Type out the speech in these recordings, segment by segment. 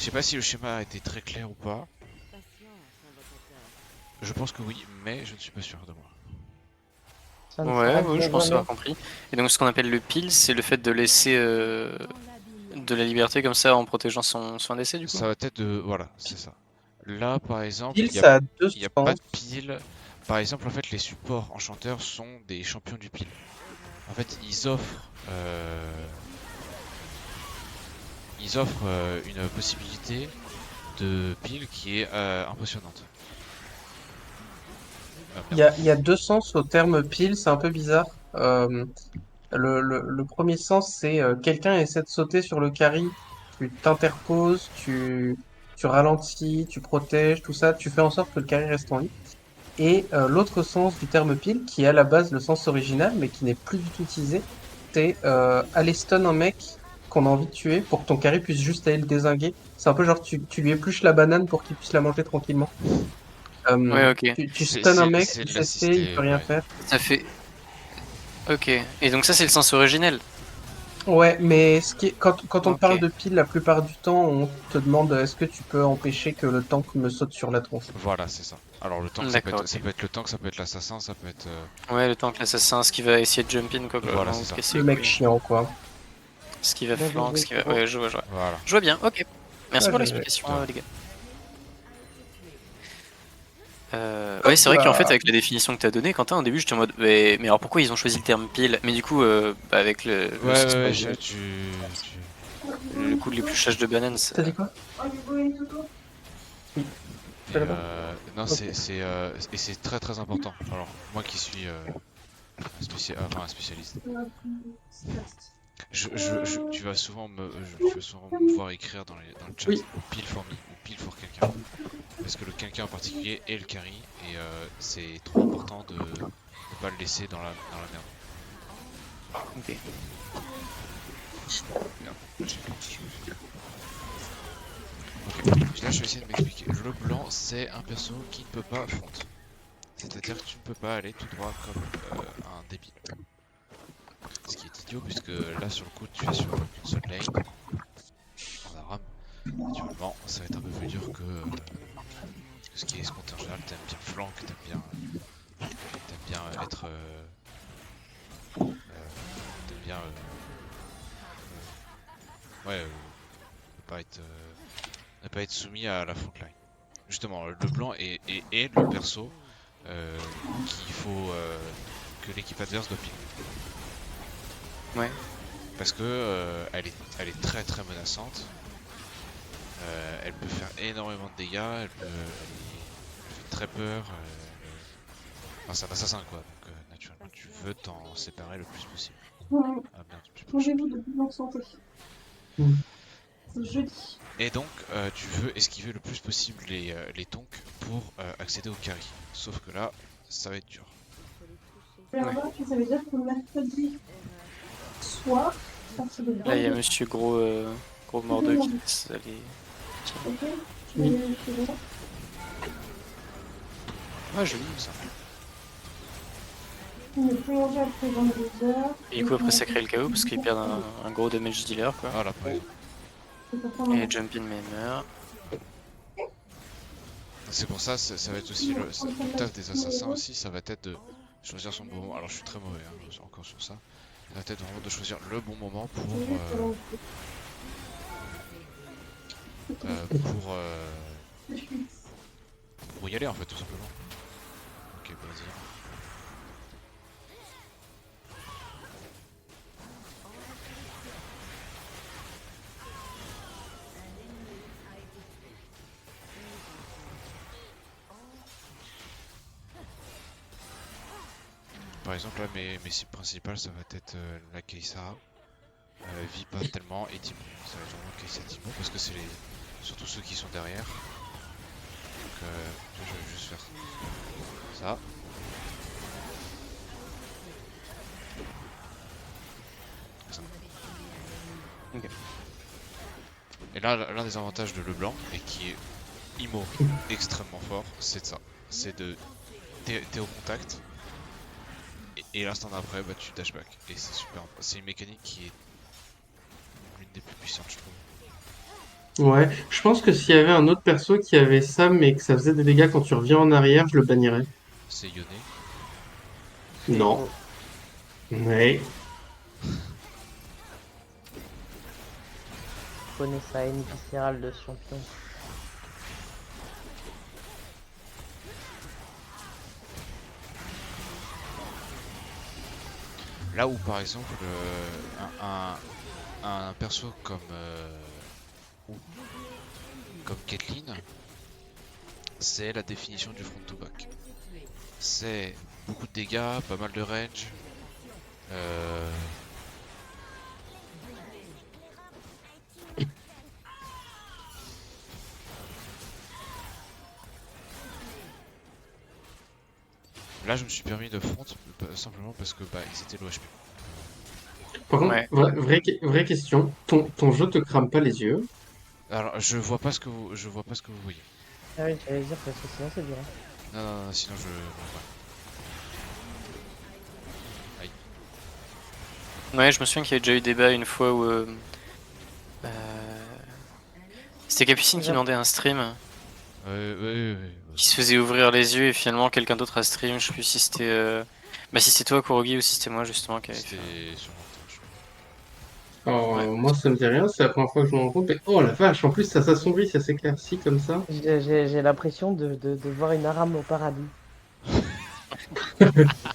Je sais pas si le schéma a été très clair ou pas. Je pense que oui, mais je ne suis pas sûr de moi. Ça ne Ouais, s'arrête ouais, je pense jamais. avoir compris. Et donc ce qu'on appelle le peel, c'est le fait de laisser de la liberté comme ça en protégeant son ADC du coup. Ça va être de... Voilà, c'est ça. Là, par exemple, Pile, ça a deux il y a pas sens. de pile. Par exemple, en fait, les supports enchanteurs sont des champions du pile. En fait, ils offrent une possibilité de pile qui est impressionnante. Ah, merde. Il y a deux sens au terme pile, c'est un peu bizarre. Euh, le premier sens, c'est quelqu'un essaie de sauter sur le carry, tu t'interposes, tu ralentis, tu protèges, tout ça, tu fais en sorte que le carry reste en vie. Et l'autre sens du terme pile, qui est à la base le sens original, mais qui n'est plus du tout utilisé, c'est aller stun un mec qu'on a envie de tuer pour que ton carry puisse juste aller le dézinguer. C'est un peu genre tu lui épluches la banane pour qu'il puisse la manger tranquillement. Ouais, ok. Tu stun un mec, C'est il de CC, il peut l'assister, rien ouais. faire. Ça fait. Ok. Et donc ça c'est le sens originel. Ouais, mais quand on te Ok. parle de pile, la plupart du temps, on te demande est-ce que tu peux empêcher que le tank me saute sur la tronche. Voilà, c'est ça. Alors le tank, D'accord, ça ok. peut être le tank, ça peut être l'assassin, ça peut être... Ouais, le temps que l'assassin, ce qui va essayer de jump in quoi, Voilà, globalement, c'est ou de ça. casser Le les mec couilles. chiant, quoi. Ce qui va Bien flank, joué, ce qui va. frérot. Ouais, je vois, je vois. Voilà. Je vois bien, ok. Merci Ouais, pour bien joué. l'explication, De rien. les gars. Hop Ouais, c'est vrai qu'en fait, là. avec la définition que t'as donnée, Quentin, au début, j'étais en mode, mais alors pourquoi ils ont choisi le terme pile? Mais du coup, bah, avec le Ouais, sens ouais, original, tu... le coup de l'épluchage de banane, ça. T'as dit quoi? Oui. Tu fais Et là-bas? non, Ok. et c'est très très important. Alors, moi qui suis un spécialiste, tu vas souvent me voir écrire dans le chat Oui. pile for me ou pile for quelqu'un. Parce que le quelqu'un en particulier est le carry et c'est trop important de ne pas le laisser dans la merde. Ok. Merde, je me fais... Ok, là je vais essayer de m'expliquer. Le blanc, c'est un perso qui ne peut pas front. C'est-à-dire que tu ne peux pas aller tout droit comme un débile. Ce qui est idiot puisque là sur le coup tu es sur une seule lane en ARAM. Naturellement ça va être un peu plus dur que ce qui est escompté en général. T'aimes bien flank, t'aimes bien être... t'aimes bien... ouais, ne pas être soumis à la front line. Justement, le blanc est le perso qu'il faut que l'équipe adverse doit ping. Ouais. Parce que elle est très très menaçante. Elle peut faire énormément de dégâts, elle fait très peur. Enfin, c'est un assassin quoi, donc naturellement tu veux t'en séparer le plus possible. Ah merde, je me suis Mangez-vous de bonne santé. Mm. C'est jeudi. Et donc tu veux esquiver le plus possible les tonks pour accéder au carry. Sauf que là, ça va être dur. Mais Ouais. remarque, ça veut dire que mercredi soir, à partir de Là, il y a 22h, monsieur gros mordeux qui laisse aller. ok? Tu Oui. vas chez moi. Ouais, joli. Ça. Tu ne peux manger après 22h. Et du coup, après, ça crée le chaos parce qu'ils perdent un gros damage dealer quoi. Voilà par exemple. Et jump in mais meurt. C'est pour ça, ça va être aussi le taf des assassins aussi, ça va être de choisir son bon moment. Alors je suis très mauvais encore sur ça. Ça va être vraiment de choisir le bon moment euh, pour, euh, pour y aller en fait tout simplement. Ok, vas-y. Par exemple là mes cibles principales ça va être la Keisara, vit pas tellement et Timo. Ça va être vraiment Keisara Timo parce que c'est surtout ceux qui sont derrière. Donc je vais juste faire ça. Ça. Ok. Et là l'un des avantages de Leblanc et qui est IMO extrêmement fort, c'est de ça. C'est de t'es au contact et l'instant d'après bah tu dash back et c'est super. C'est une mécanique qui est l'une des plus puissantes je trouve. Ouais, je pense que s'il y avait un autre perso qui avait ça, mais que ça faisait des dégâts quand tu reviens en arrière, je le bannirais. C'est Yone. C'est Non. faux. Ouais. Je connais sa haine viscérale de ce champion. Là où par exemple un perso ou- comme Caitlyn, c'est la définition du front to back. C'est beaucoup de dégâts, pas mal de range. euh, Là je me suis permis de front simplement parce que bah ils étaient low HP. Par contre, Ouais. vraie question, ton jeu te crame pas les yeux? Alors je vois pas ce que vous voyez. Ah oui, j'allais dire parce que sinon c'est dur. Non, non, non, sinon je vois pas. Aïe. Ouais, je me souviens qu'il y avait déjà eu débat une fois où euh, c'était Capucine qui demandait un stream, Ouais. qui se faisait ouvrir les yeux et finalement quelqu'un d'autre a stream. Je sais plus si c'était bah si c'était toi Kurogi ou si c'était moi justement qui avait fait. C'était sur mon temps, je crois. Alors, Ouais. moi, ça me dit rien, c'est la première fois que je me rends compte. Mais oh la vache, en plus, ça s'assombrit, ça s'éclaircit comme ça. J'ai l'impression de voir une arame au paradis.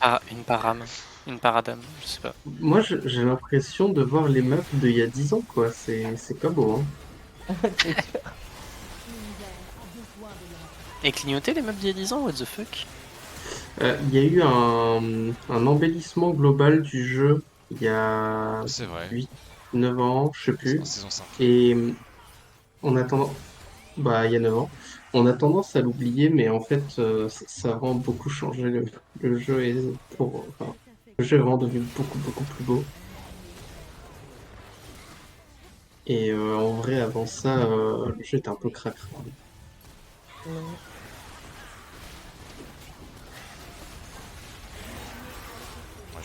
Ah, une parame, une paradame, je sais pas. Moi, j'ai l'impression de voir les maps d'il y a 10 ans, quoi. C'est pas beau, hein. C'est sûr. Et clignoter les maps d'il y a 10 ans, what the fuck? Il y a eu un embellissement global du jeu il y a C'est vrai, 8 9 ans, je sais c'est en plus. saison 5. Et en attendant, bah, il y a 9 ans. On a tendance à l'oublier, mais en fait, ça a vraiment beaucoup changé le jeu. Enfin, le jeu est vraiment devenu beaucoup, beaucoup plus beau. Et en vrai, avant ça, le jeu était un peu cracra. Non. Ouais,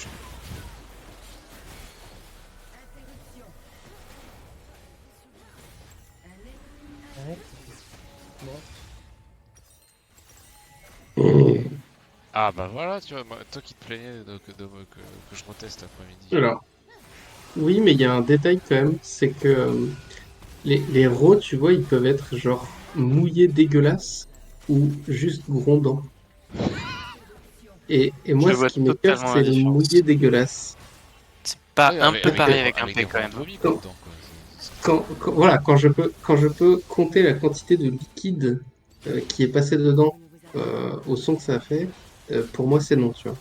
Ouais. Bon. Ah bah voilà, tu vois, toi qui te plaignais que je reteste l'après-midi. Alors, oui, mais il y a un détail quand même, c'est que les raws, tu vois, ils peuvent être genre mouillés dégueulasses ou juste grondants. Et Je moi, ce vois qui m'écoeure, totalement la c'est le différence. mouillé dégueulasse. C'est pas Ouais, un peu Parce que pareil avec un avec P des quand ronds de même. vomi quoi, quand, dedans quoi. voilà, quand je peux compter la quantité de liquide qui est passé dedans au son que ça a fait, pour moi, c'est non, tu vois.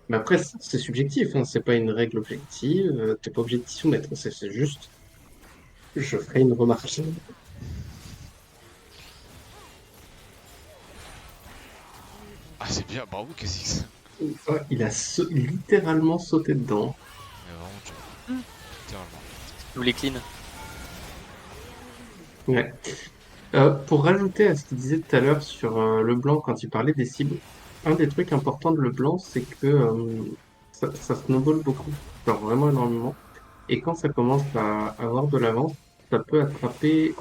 Mais après, c'est subjectif, hein, c'est pas une règle objective, t'es pas obligé de t'y soumettre, c'est juste, je ferai une remarque. Ah c'est bien, bravo Kha'Zix. Ouais, il a littéralement sauté dedans. Mais vraiment, littéralement. Ou les clean. Ouais. Pour rajouter à ce qu'il disait tout à l'heure sur le blanc quand il parlait des cibles, un des trucs importants de le blanc, c'est que ça snowball beaucoup, genre vraiment énormément. Et quand ça commence à avoir de l'avance, ça peut attraper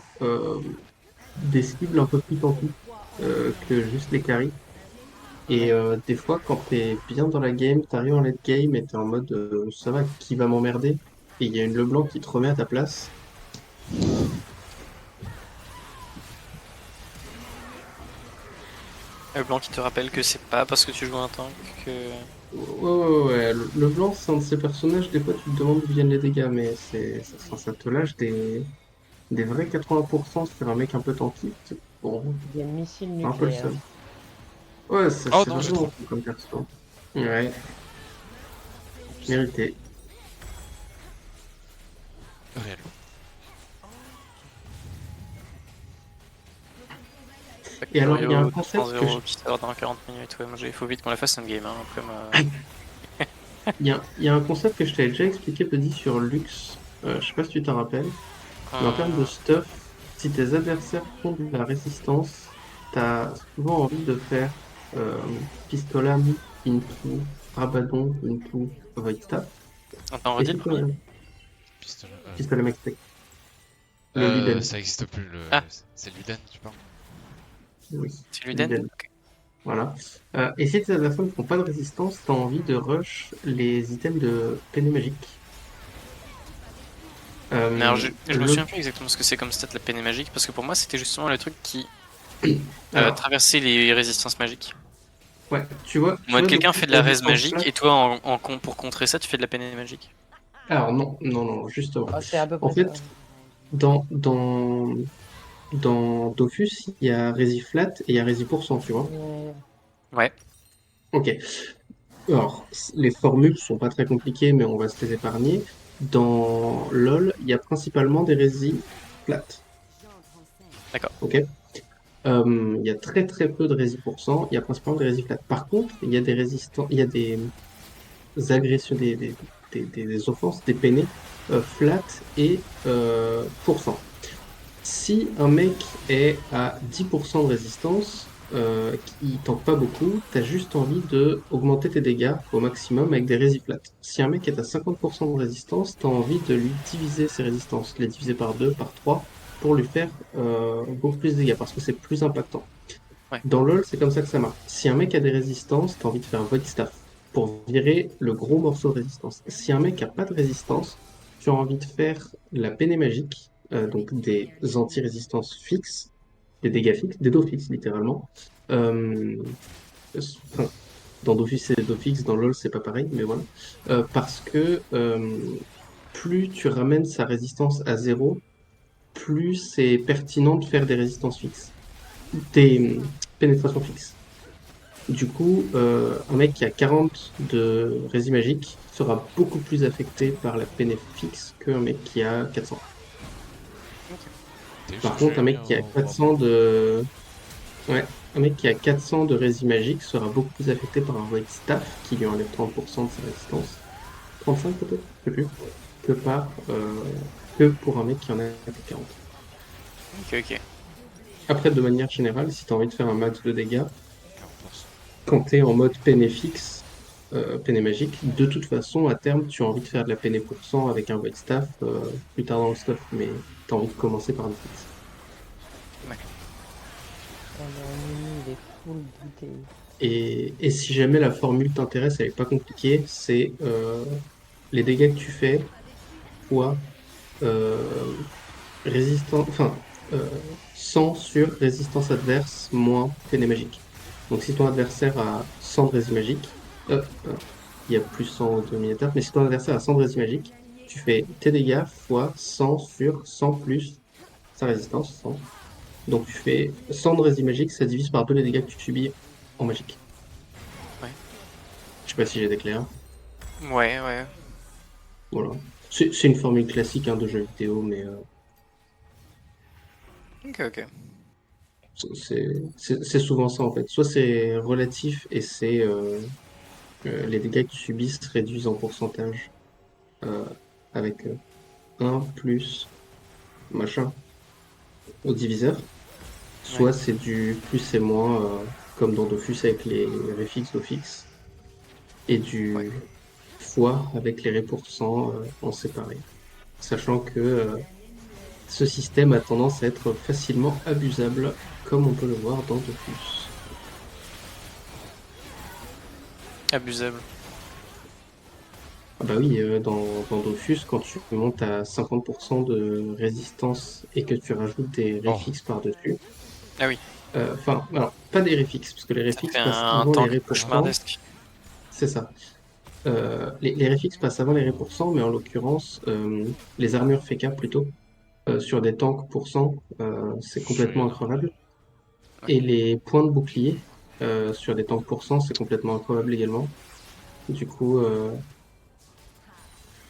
des cibles un peu plus tanky que juste les carries. Et Ouais. des fois, quand t'es bien dans la game, t'arrives en late game et t'es en mode ça va, qui va m'emmerder? Et il y a une LeBlanc qui te remet à ta place. Le blanc qui te rappelle que c'est pas parce que tu joues un tank que. Ouais. LeBlanc, c'est un de ces personnages, des fois tu te demandes d'où viennent les dégâts, mais ça te lâche des vrais 80% sur un mec un peu tanky. Bon, Il y a le missile c'est un peu le nucléaire. seul. Ouais, Oh c'est non, j'ai vraiment trop. cool comme perso. Ouais, Oups. mérité. Réel. Et alors, il y a un Factorio concept que 2.0 qui sort dans 40 minutes. Ouais, moi il faut vite qu'on la fasse un game. Hein. Après, moi... il y a un concept que je t'avais déjà expliqué, Buddy, sur Lux. Je sais pas si tu t'en rappelles. Mais en termes de stuff, si tes adversaires font de la résistance, t'as souvent envie de faire Pistolam into Rabadon into Void Staff. Attends, Et redis si le prix. ton Pistolet. Pistolam Expect. Le Luden. Ça existe plus, Ah. c'est Luden, tu parles? Oui, C'est Luden? Luden. Voilà. Et si tes adversaires ne font pas de résistance, t'as envie de rush les items de peine magique. Mais alors, je me Le... souviens plus exactement ce que c'est comme stat la peine magique, parce que pour moi c'était justement le truc qui Alors, traversait les résistances magiques. ouais, tu vois, En mode quelqu'un donc, fait de la res résistance magique flat. et toi pour contrer ça tu fais de la peine magique. Alors non, non, non, justement. Ah, c'est à peu En près ça. fait, dans, dans, dans Dofus, il y a Flat et il y a Resi%, tu vois. Ouais. Ouais. Ok. Alors, les formules sont pas très compliquées, mais on va se les épargner. Dans LoL, il y a principalement des Flat. D'accord. Ok. Il y a très très peu de Resi%, il y a principalement des Flat. Par contre, il y a des résistants, il y a des agressions, des offenses, des peinés flat et pourcent. Si un mec est à 10% de résistance, qui tank pas beaucoup, t'as juste envie de augmenter tes dégâts au maximum avec des résiflats. Si un mec est à 50% de résistance, t'as envie de lui diviser ses résistances, les diviser par 2, par 3, pour lui faire beaucoup plus de dégâts, parce que c'est plus impactant. Ouais. Dans LoL, c'est comme ça que ça marche. Si un mec a des résistances, t'as envie de faire Void Staff pour virer le gros morceau de résistance. Si un mec a pas de résistance, tu as envie de faire la peinée magique, donc des anti-résistances fixes, des dégâts fixes, des dos fixes littéralement. Enfin, dans Dofus c'est des dos fixes, dans LoL c'est pas pareil, mais voilà. Parce que plus tu ramènes sa résistance à zéro, plus c'est pertinent de faire des résistances fixes, des pénétrations fixes. Du coup, un mec qui a 40 de rési magique sera beaucoup plus affecté par la PNF fixe qu'un mec qui a 400. T'es Par cherché contre, un mec qui a au 400 de... Ouais, un mec qui a 400 de rési magique sera beaucoup plus affecté par un Void Staff qui lui enlève 30% de sa résistance. 35 peut-être, je sais plus. Que que pour un mec qui en a 40. Ok. Après, de manière générale, si tu as envie de faire un max de dégâts, 40%. quand tu es en mode peiné fixe, peiné magique, de toute façon, à terme, tu as envie de faire de la peiné pour cent avec un void staff plus tard dans le stuff, mais tu as envie de commencer par le fixe. Le mini, il est full douté. Et si jamais la formule t'intéresse, elle est pas compliquée, c'est les dégâts que tu fais fois résistance, enfin, 100 sur résistance adverse moins peiné magique. Donc si ton adversaire a 100 de résistance magique, il y a plus 100 au demi-étape, mais si ton adversaire a 100 de résistance magique, tu fais tes dégâts fois 100 sur 100 plus sa résistance, 100. Donc tu fais 100 de résistance magique, ça divise par 2 les dégâts que tu subis en magique. Ouais. Je sais pas si j'ai été clair. Ouais. Voilà. C'est une formule classique hein, de jeu vidéo, mais Ok. c'est souvent ça en fait. Soit c'est relatif et c'est les dégâts que tu subis se réduisent en pourcentage euh, avec 1 plus machin au diviseur. Ouais. Soit c'est du plus et moins comme dans Dofus avec les réfixes Dofix et Ouais. du fois avec les ré pour cent en séparé. Sachant que ce système a tendance à être facilement abusable comme on peut le voir dans Dofus. Abusable. Ah bah oui, dans Dofus, quand tu montes à 50% de résistance et que tu rajoutes des Oh, réfixes par-dessus, Ah oui. enfin, alors, pas des réfixes, parce que les Ça réfixes fait passent un avant les tank ré pour cent, cauchemardesque. c'est ça. Les réfixes passent avant les ré pour cent, mais en l'occurrence, les armures FK plutôt, sur des tanks pour cent, c'est je suis... complètement incroyable. Ouais. Et les points de bouclier, sur des tanks pour cent, c'est complètement incroyable également. Du coup,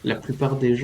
la plupart des gens